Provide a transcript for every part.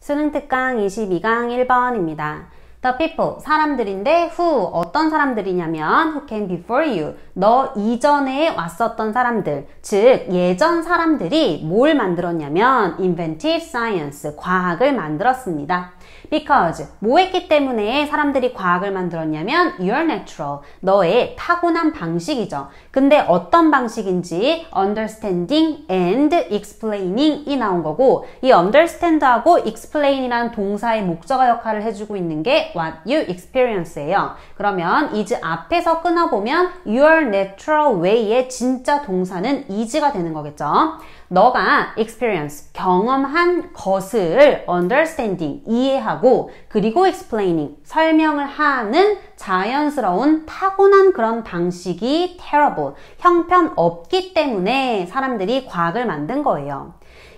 수능 특강 22강 1번입니다. The people, 사람들인데 who, 어떤 사람들이냐면 who came before you, 너 이전에 왔었던 사람들, 즉 예전 사람들이 뭘 만들었냐면 invented science, 과학을 만들었습니다. Because, 뭐 했기 때문에 사람들이 과학을 만들었냐면 your natural, 너의 타고난 방식이죠. 근데 어떤 방식인지 understanding and explaining이 나온 거고, 이 understand하고 explain이라는 동사의 목적어 역할을 해주고 있는 게 what you experience예요. 그러면 is 앞에서 끊어보면 your natural way의 진짜 동사는 is가 되는 거겠죠. 너가 experience, 경험한 것을 understanding, 이해하고 그리고 explaining, 설명을 하는 자연스러운 타고난 그런 방식이 terrible, 형편없기 때문에 사람들이 과학을 만든 거예요.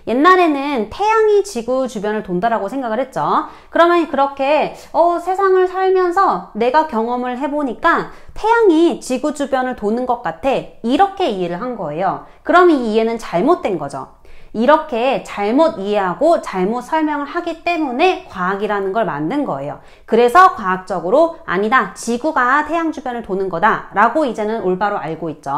옛날에는 태양이 지구 주변을 돈다라고 생각을 했죠. 그러면 그렇게 세상을 살면서 내가 경험을 해보니까 태양이 지구 주변을 도는 것 같아, 이렇게 이해를 한 거예요. 그럼 이 이해는 잘못된 거죠. 이렇게 잘못 이해하고 잘못 설명을 하기 때문에 과학이라는 걸 만든 거예요. 그래서 과학적으로 아니다, 지구가 태양 주변을 도는 거다 라고 이제는 올바로 알고 있죠.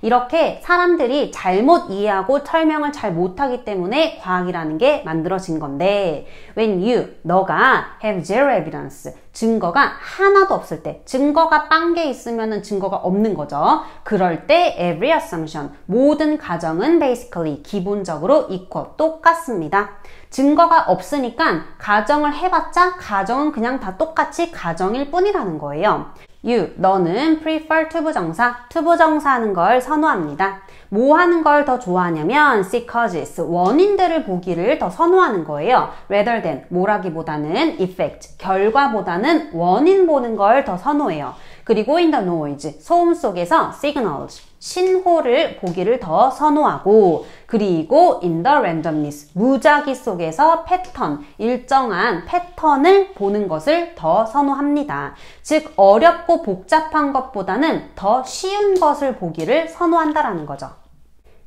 이렇게 사람들이 잘못 이해하고 설명을 잘 못하기 때문에 과학이라는 게 만들어진 건데, when you, 너가 have zero evidence, 증거가 하나도 없을 때, 증거가 빵 개 있으면 증거가 없는 거죠. 그럴 때 every assumption, 모든 가정은 basically, 기본적으로 equal, 똑같습니다. 증거가 없으니까 가정을 해봤자 가정은 그냥 다 똑같이 가정일 뿐이라는 거예요. You, 너는 prefer 투부정사, 투부정사 하는 걸 선호합니다. 뭐 하는 걸 더 좋아하냐면 see causes, 원인들을 보기를 더 선호하는 거예요. rather than, 뭐라기보다는 effect, 결과보다는 원인 보는 걸 더 선호해요. 그리고 in the noise, 소음 속에서 signals, 신호를 보기를 더 선호하고, 그리고 in the randomness, 무작위 속에서 패턴, 일정한 패턴을 보는 것을 더 선호합니다. 즉 어렵고 복잡한 것보다는 더 쉬운 것을 보기를 선호한다라는 거죠.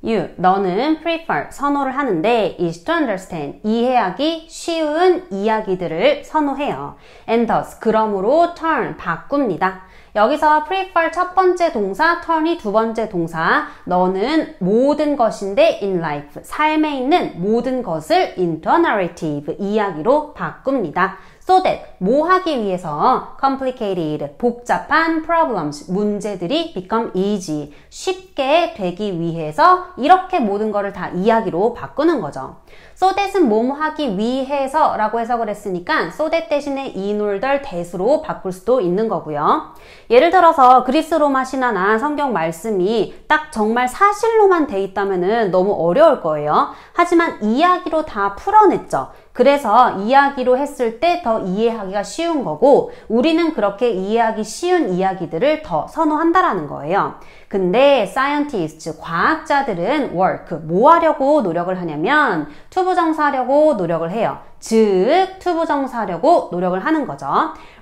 You, 너는 prefer, 선호를 하는데 is to understand, 이해하기 쉬운 이야기들을 선호해요. And thus, 그러므로 turn, 바꿉니다. 여기서 prefer 첫 번째 동사, turn이 두 번째 동사, 너는 모든 것인데 in life, 삶에 있는 모든 것을 into a narrative, 이야기로 바꿉니다. So that, 뭐 하기 위해서 complicated, 복잡한 problems, 문제들이 become easy, 쉽게 되기 위해서 이렇게 모든 거를 다 이야기로 바꾸는 거죠. So that은 뭐뭐 하기 위해서 라고 해석을 했으니까 so that 대신에 in order that으로 바꿀 수도 있는 거고요. 예를 들어서 그리스 로마 신화나 성경 말씀이 딱 정말 사실로만 돼 있다면은 너무 어려울 거예요. 하지만 이야기로 다 풀어냈죠. 그래서 이야기로 했을 때 더 이해하기가 쉬운 거고, 우리는 그렇게 이해하기 쉬운 이야기들을 더 선호한다라는 거예요. 근데 scientists, 과학자들은 work, 뭐 하려고 노력을 하냐면 투부정사하려고 노력을 해요. 즉 투부정사하려고 노력을 하는 거죠.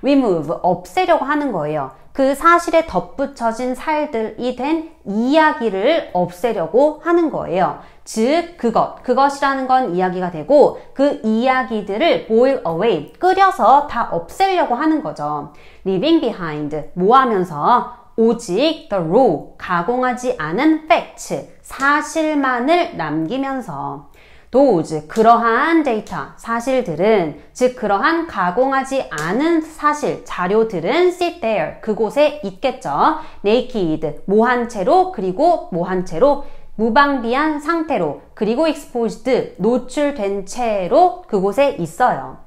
remove, 없애려고 하는 거예요. 그 사실에 덧붙여진 살들이 된 이야기를 없애려고 하는 거예요. 즉 그것이라는 건 이야기가 되고, 그 이야기들을 boil away, 끓여서 다 없애려고 하는 거죠. leaving behind, 뭐 하면서 오직 the raw, 가공하지 않은 facts, 사실만을 남기면서 those, 그러한 데이터, 사실들은, 즉 그러한 가공하지 않은 사실, 자료들은 sit there, 그곳에 있겠죠. naked, 모한 채로, 그리고 모한 채로, 무방비한 상태로, 그리고 exposed, 노출된 채로 그곳에 있어요.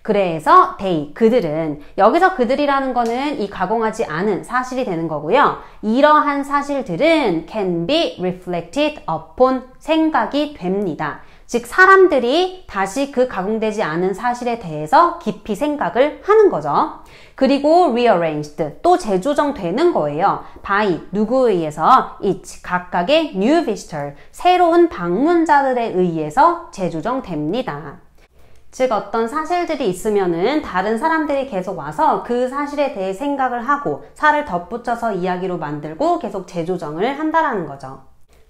그래서 they, 그들은, 여기서 그들이라는 거는 이 가공하지 않은 사실이 되는 거고요. 이러한 사실들은 can be reflected upon, 생각이 됩니다. 즉 사람들이 다시 그 가공되지 않은 사실에 대해서 깊이 생각을 하는 거죠. 그리고 rearranged, 또 재조정되는 거예요. by, 누구에 의해서? each, 각각의 new visitor, 새로운 방문자들에 의해서 재조정됩니다. 즉 어떤 사실들이 있으면은 다른 사람들이 계속 와서 그 사실에 대해 생각을 하고 살을 덧붙여서 이야기로 만들고 계속 재조정을 한다라는 거죠.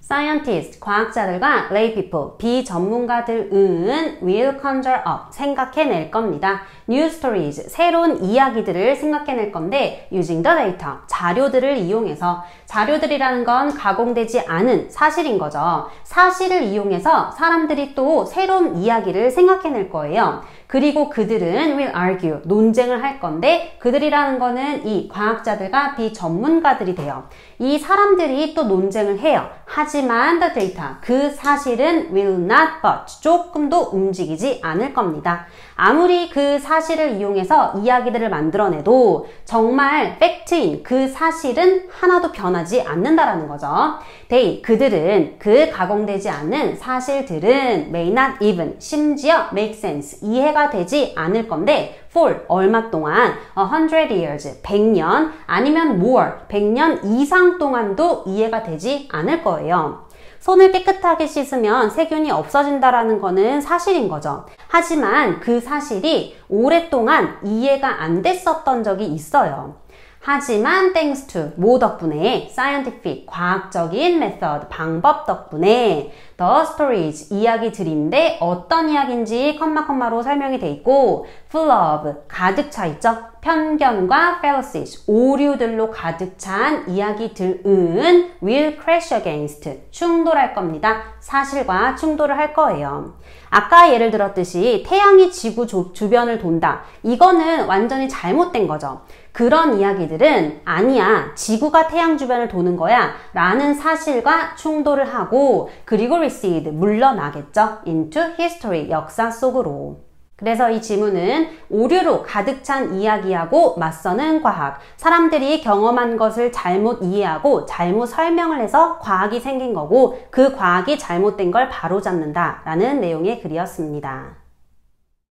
scientist, 과학자들과 lay people, 비전문가들은 will conjure up, 생각해낼 겁니다. new stories, 새로운 이야기들을 생각해낼 건데 using the data, 자료들을 이용해서 자료들이라는 건 가공되지 않은 사실인 거죠. 사실을 이용해서 사람들이 또 새로운 이야기를 생각해낼 거예요. 그리고 그들은 will argue, 논쟁을 할 건데 그들이라는 거는 이 과학자들과 비전문가들이 돼요. 이 사람들이 또 논쟁을 해요. 하지만 the data, 그 사실은 will not budge, 조금도 움직이지 않을 겁니다. 아무리 그 사실을 이용해서 이야기들을 만들어내도 정말 팩트인 그 사실은 하나도 변하지 않는다라는 거죠. they, 그들은 그 가공되지 않은 사실들은 may not even, 심지어 make sense, 이해가 되지 않을 건데 for, 얼마 동안 100 years, 100년 아니면 more, 100년 이상 동안도 이해가 되지 않을 거예요. 손을 깨끗하게 씻으면 세균이 없어진다라는 거는 사실인 거죠. 하지만 그 사실이 오랫동안 이해가 안 됐었던 적이 있어요. 하지만 thanks to, 뭐 덕분에? scientific, 과학적인 method, 방법 덕분에 the stories, 이야기들인데 어떤 이야기인지 컴마로 설명이 돼 있고 full of, 가득 차 있죠? 편견과 fallacies, 오류들로 가득 찬 이야기들은 will crash against, 충돌할 겁니다. 사실과 충돌을 할 거예요. 아까 예를 들었듯이 태양이 지구 주변을 돈다. 이거는 완전히 잘못된 거죠. 그런 이야기들은 아니야, 지구가 태양 주변을 도는 거야 라는 사실과 충돌을 하고 그리고 recede, 물러나겠죠. into history, 역사 속으로. 그래서 이 지문은 오류로 가득 찬 이야기하고 맞서는 과학, 사람들이 경험한 것을 잘못 이해하고 잘못 설명을 해서 과학이 생긴 거고 그 과학이 잘못된 걸 바로잡는다 라는 내용의 글이었습니다.